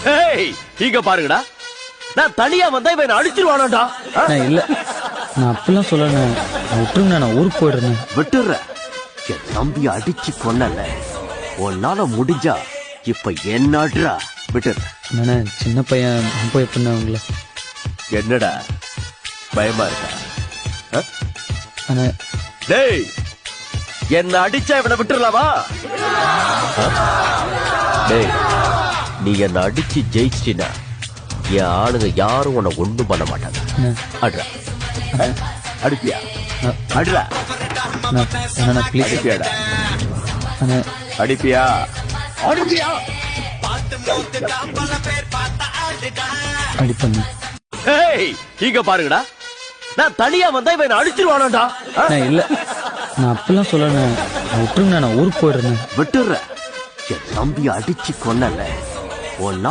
ஏய் இங்க பாருங்கடா, நான் தனியா வந்தா இவன் அடிச்சிருவானாடா. இல்ல நான் அப்படிலாம் சொல்லண்ணே, விட்டுருங்க, நான் ஊருக்கு போயிடுறேன். விட்டுற, என் தம்பி அடிச்சு கொன்னல, உன்னால முடிஞ்சா இப்ப என்னடா விட்டுற. நானே சின்ன பையன் போய் எப்படின்னா உங்களை. என்னடா பயமா இருக்கா? அண்ணே டேய், என்ன அடிச்சா இவனை விட்டுறலாமா? டேய், நீ என்ன அடிச்சு ஜெயிச்சினா என் ஆளுங்க யாரும் உன்னை ஒண்ணும் பண்ண மாட்டாங்க. அட்ரா, அடிப்பியா? அட்ரா, அண்ணா ப்ளீஸ். அடிப்பியாடா? அண்ணே அடிப்பியா? அடிப்பியா? அடிப்பண்ணு. ஏய் இங்க பாருங்கடா, நான் தனியா வந்தா இவன் அடிச்சிருவானாடா. இல்ல நான் அப்படிலாம் சொல்லண்ணே, விட்டுருங்க, நான் ஊருக்கு போயிடுறேன். விட்டுற, என் தம்பி அடிச்சு கொன்னல, உன்னால